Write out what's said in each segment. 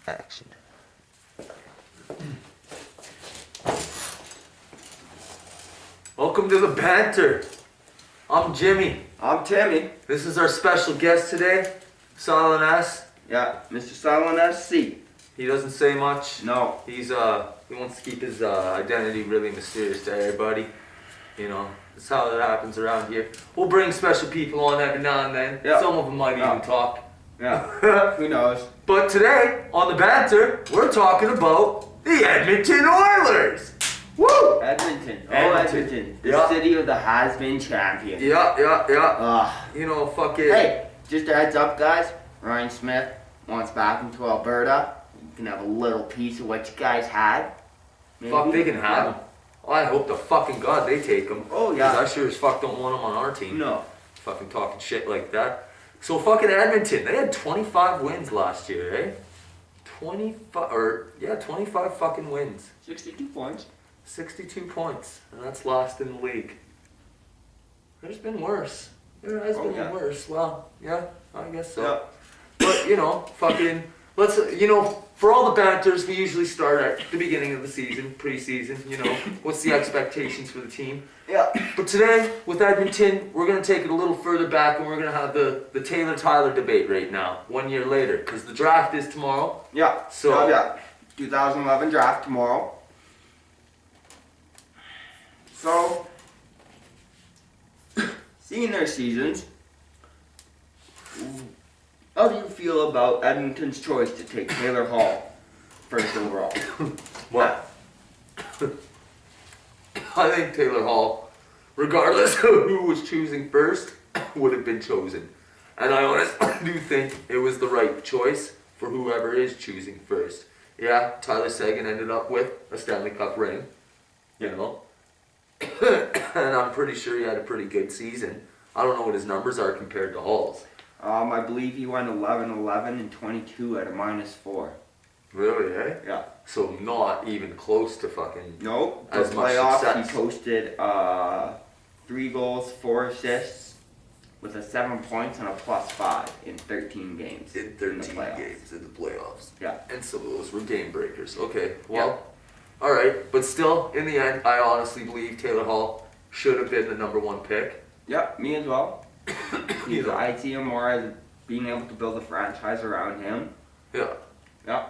Action. Welcome to the banter. I'm Jimmy. I'm Timmy. This is our special guest today, Silent S. Yeah, Mr. Silent SC. He doesn't say much. No. He wants to keep his identity really mysterious to everybody. You know, that's how it happens around here. We'll bring special people on every now and then. Yeah. Some of them might even talk. Yeah. Who knows? But today, on the banter, we're talking about the Edmonton Oilers. Woo! Edmonton. Oh, Edmonton. Edmonton. The Yeah. city of the has-been champion. Yeah. You know, fucking... Hey, just a heads up, guys. Ryan Smith wants back into Alberta. You can have a little piece of what you guys had. Maybe. Fuck, they can have him. I hope to fucking God they take him. Oh, yeah. 'Cause I sure as fuck don't want him on our team. No. Fucking talking shit like that. So fucking Edmonton, they had 25 wins last year, eh? 25 fucking wins. 62 points. 62 points, and that's last in the league. There's been worse. There has been worse. Well, yeah, I guess so. Yeah. But, you know, fucking, let's, you know, for all the banters, we usually start at the beginning of the season, preseason, you know, what's the expectations for the team. Yeah. But today, with Edmonton, we're going to take it a little further back, and we're going to have the Taylor-Tyler debate right now, 1 year later, because the draft is tomorrow. Yeah. So, yeah. 2011 draft tomorrow. So, seeing their seasons, how do you feel about Edmonton's choice to take Taylor Hall first overall? Well, I think Taylor Hall, regardless of who was choosing first, would have been chosen. And I honestly do think it was the right choice for whoever is choosing first. Yeah, Tyler Seguin ended up with a Stanley Cup ring, you know. And I'm pretty sure he had a pretty good season. I don't know what his numbers are compared to Hall's. I believe he went 11-11 and 22 at a -4. Really, eh? Yeah. So not even close to fucking... No, the As much playoffs success. he posted 3 goals, 4 assists, with a 7 points and a +5 in 13 games. In 13 playoffs. games in the playoffs. Yeah. And some of those were game breakers. Okay, well, all right. But still, in the end, I honestly believe Taylor Hall should have been the #1 pick. Yeah, me as well. You know. I see him more as being able to build a franchise around him. Yeah. Yeah.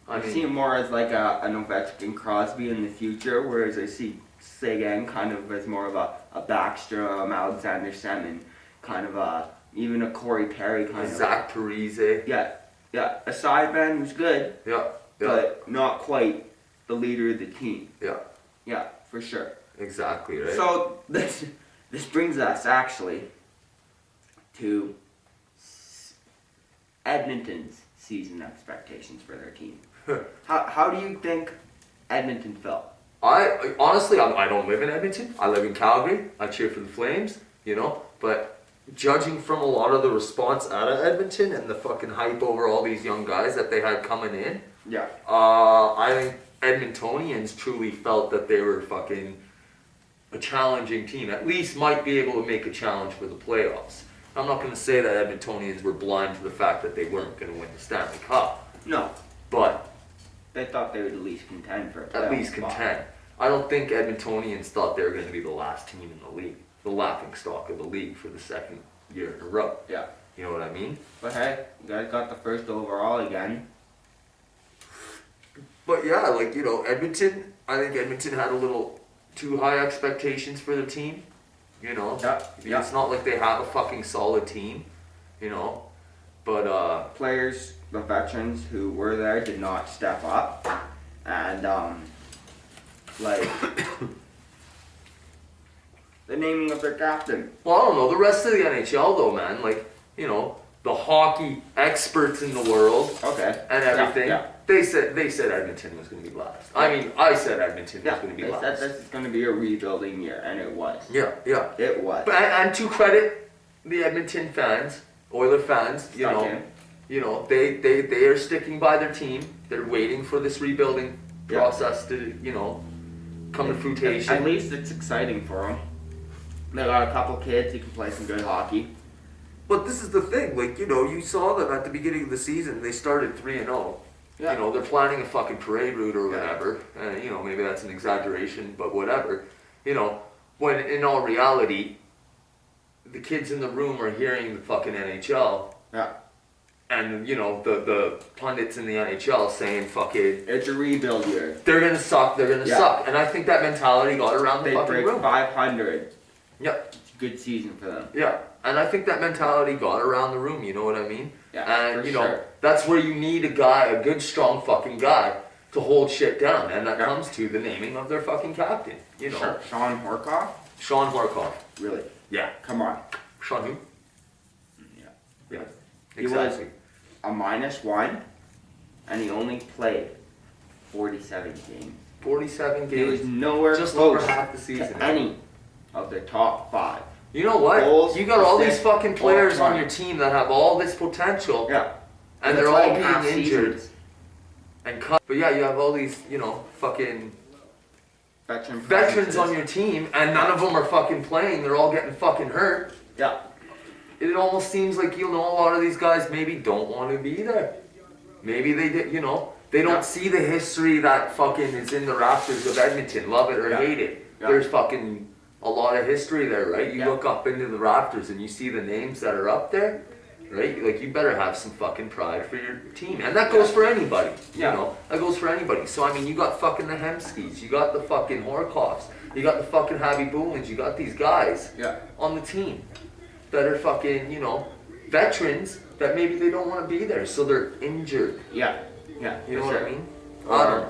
I see him more as like an Ovechkin Crosby in the future, whereas I see Seguin kind of as more of a Backstrom, Alexander Semin, kind of even a Corey Perry kind of. Zach Parise. Yeah, a sideman who's good, Yeah. but not quite the leader of the team. Yeah. Yeah, for sure. Exactly, right? So this brings us actually to Edmonton's season expectations for their team. How do you think Edmonton felt? I honestly, I don't live in Edmonton. I live in Calgary. I cheer for the Flames, you know. But judging from a lot of the response out of Edmonton and the fucking hype over all these young guys that they had coming in, Yeah. I think Edmontonians truly felt that they were fucking a challenging team. At least might be able to make a challenge for the playoffs. I'm not going to say that Edmontonians were blind to the fact that they weren't going to win the Stanley Cup, No, but they thought they would at least contend for a at playoff least spot. contend. I don't think Edmontonians thought they were going to be the last team in the league, the laughing stock of the league for the second year in a row. Yeah. You know what I mean? But hey, you guys got the first overall again. But yeah, like, you know, Edmonton, I think Edmonton had a little too high expectations for their team. You know? Yeah. It's not like they have a fucking solid team, you know? But, Players, the veterans who were there did not step up. And, like, the naming of their captain. well, I don't know, the rest of the NHL though, man, like, you know, the hockey experts in the world Okay. and everything, Yeah. they said Edmonton was going to be last. I mean, I said Edmonton was Yeah, going to be they last. said this is going to be a rebuilding year, and it was. Yeah. It was. But and to credit the Edmonton fans, Oiler fans, you Stuck know, in. you know, they are sticking by their team. They're waiting for this rebuilding process to, you know, come to fruition. At least it's exciting for them. They got a couple kids who can play some good hockey. But this is the thing, like, you know, you saw them at the beginning of the season. They started 3-0. Yeah. You know, they're planning a fucking parade route or whatever. You know, maybe that's an exaggeration, but whatever. You know, when in all reality, the kids in the room are hearing the fucking NHL. Yeah. And, you know, the pundits in the NHL saying fucking... It's a rebuild year. They're gonna suck, they're gonna suck. And I think that mentality got around the They fucking break room. 500. Yeah. It's a good season for them. Yeah. And I think that mentality got around the room, you know what I mean? Yeah, And, for you know, sure. that's where you need a guy, a good, strong fucking guy, to hold shit down. And that comes to the naming of their fucking captain, you know? Sure. Sean Horkoff? Sean Horkoff. Really? Yeah. Come on. Sean who? Yeah. Yeah. He was Exactly. a -1, and he only played 47 games. 47 He was games. nowhere Just close over half the season. to any of the top 5. You know what? Goals, You got all these assists, fucking players all on your team that have all this potential, Yeah. and It's they're all like half being injured seasons. and cut. But yeah, you have all these, you know, fucking Veterans veterans on your team, and none of them are fucking playing. They're all getting fucking hurt. Yeah. It almost seems like, you know, a lot of these guys maybe don't want to be there. Maybe they did, you know, they don't see the history that fucking is in the rafters of Edmonton, love it or hate it. Yeah. There's fucking a lot of history there, right? You Yeah. look up into the rafters and you see the names that are up there, right? Like, you better have some fucking pride for your team. And that goes for anybody, you Yeah. know? That goes for anybody. So, I mean, you got fucking the Hemskys, you got the fucking Horkoffs, you got the fucking Javi Boolins, you got these guys Yeah. on the team that are fucking, you know, veterans that maybe they don't want to be there, so they're injured. Yeah. Yeah. You know for what sure. I mean? I don't know.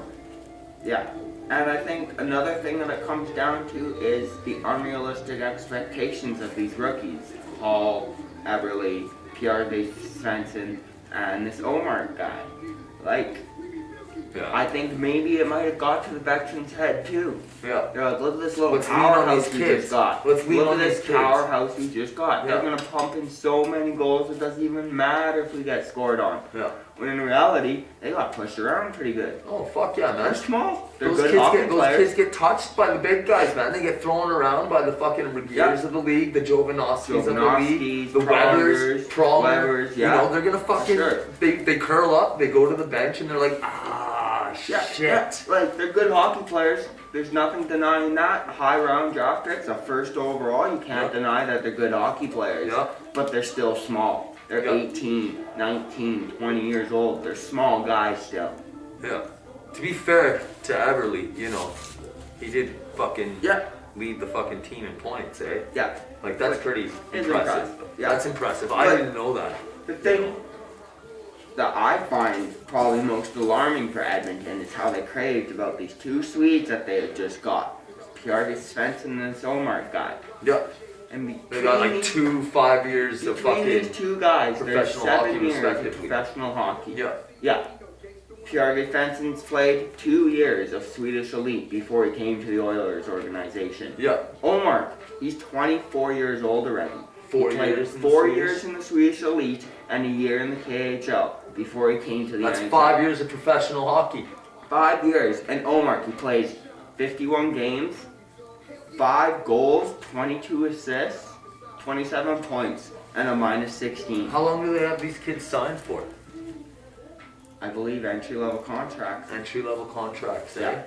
Yeah. And I think another thing that it comes down to is the unrealistic expectations of these rookies. Hall, Eberle, Pierre Svensson, and this Omar guy. Like, Yeah. I think maybe it might have got to the veterans' head too. Yeah. They're like, look at this little Let's lean on powerhouse these we kids. just got. Let's lean look on at these this kids. powerhouse we just got. Yeah. They're gonna pump in so many goals it doesn't even matter if we get scored on. Yeah. When in reality, they got pushed around pretty good. Oh, fuck yeah, They're man. small. They're Those good kids, hockey get, players. those kids get touched by the big guys, man. They get thrown around by the fucking Regiers Yeah. of the league, the Jovanovskis of the league, Jovanovskis, the Webbers, Webbers, You know, they're gonna fucking, Sure. they curl up, they go to the bench, and they're like, shit. Yeah. Like, they're good hockey players. There's nothing denying that. High round draft picks, a first overall, you can't Yeah. deny that they're good hockey players. Yeah. But they're still small. They're Yeah. 18, 19, 20 years old. They're small guys still. Yeah. To be fair to Everly, you know, he did fucking Yeah. lead the fucking team in points, eh? Yeah. Like, that's pretty It's impressive. impressive. Yeah. That's impressive. I But- didn't know that. The thing that I find probably most alarming for Edmonton is how they craved about these 2 Swedes that they had just got. Pierre Svensson and this Omar guy. Yeah. And They got like between 2-5 years of between these fucking... 2 guys, there's professional 7 hockey, years of respectively. professional hockey. Yeah. Yeah. Pierre Svensson's played 2 years of Swedish elite before he came to the Oilers organization. Yeah. Omar, he's 24 years old already. 4 He played years in the 4 Swedish. years in the Swedish elite and a year in the KHL before he came to the That's NHL. 5 years of professional hockey. 5 years. And Omar, he plays 51 games, 5 goals, 22 assists, 27 points, and a -16. How long do they have these kids signed for? I believe entry-level contracts. Entry-level contracts, eh? Yeah.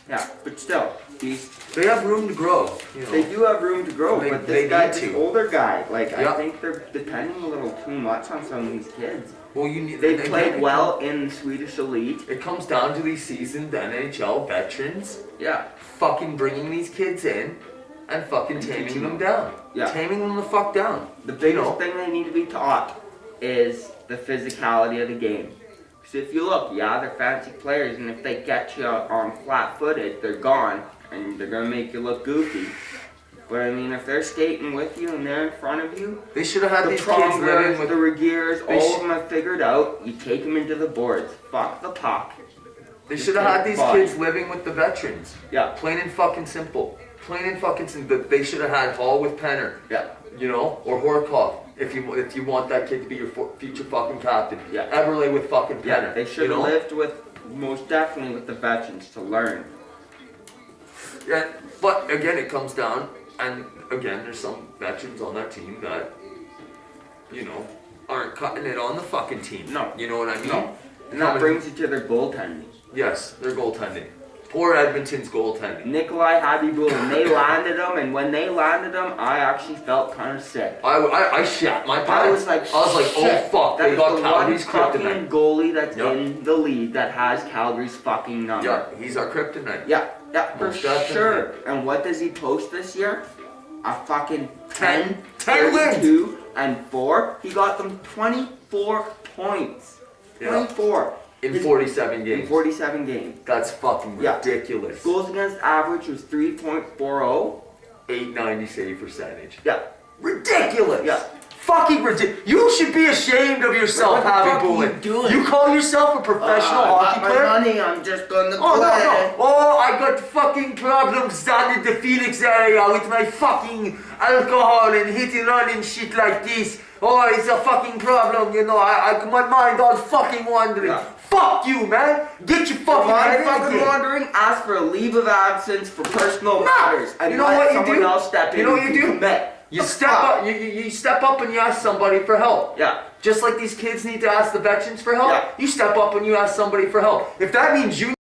Yeah, but still, these They have room to grow, you know. they do have room to grow. They- but they this guy, need this to. older guy, like Yeah. I think they're depending a little too much on some of these kids. Well, you need... They again, played well in the Swedish elite. It comes down to these seasoned NHL veterans Yeah. fucking bringing these kids in and fucking taming teaching them down. Yeah. Taming them the fuck down. The biggest You know? thing they need to be taught is the physicality of the game. Because if you look, yeah, they're fancy players, and if they get you on flat-footed, they're gone, and they're gonna make you look goofy. But I mean, if they're skating with you and they're in front of you, They should have had the these kids living Prongers, with... the Regiers, They all sh- of them have figured out. You take them into the boards. Fuck the puck. They Just should have had take these the body. kids living with the veterans. Yeah. Plain and fucking simple. Plain and fucking simple. They should have had Hall with Penner, Yeah. you know, or Horkoff. If you want that kid to be your future fucking captain. Yeah. Everly with fucking Penner. Yeah. They should you have know? lived with, most definitely with the veterans to learn. Yeah, but again, it comes down, and again, there's some veterans on that team that, you know, aren't cutting it on the fucking team. No. You know what I mean? No. And that brings you to their goaltending. Yes, their goaltending. Poor Edmonton's goaltending. Nikolai Habibul, and they landed him, and when they landed him, I actually felt kind of sick. I shat my pants. I was like, oh fuck, they got Calgary's fucking kryptonite. goalie that's in the league that has Calgary's fucking number. Yeah, he's our kryptonite. Yeah, for Most definitely. sure. And what does he post this year? A fucking 10 wins. 2 and 4. He got them 24 points. 24. In 47 games. In 47 games. That's fucking ridiculous. Goals against average was 3.40. 890 save percentage. Yeah. Ridiculous. Yeah. Fucking ridiculous. You should be ashamed of yourself, What the Harvey fuck are Bullen. you doing? You call yourself a professional hockey player? Money, I'm just gonna play. No. Oh, I got fucking problems down in the Phoenix area with my fucking alcohol and hit and run and shit like this. Oh, it's a fucking problem, you know. My mind all fucking wandering. Yeah. Fuck you, man. Get your fucking head in fucking the game. wandering, ask for a leave of absence for personal matters. And You know let what you someone do? else step in. You know what and you do? commit. You step up. You step up and you ask somebody for help. Yeah. Just like these kids need to ask the veterans for help. Yeah. You step up and you ask somebody for help. If that means you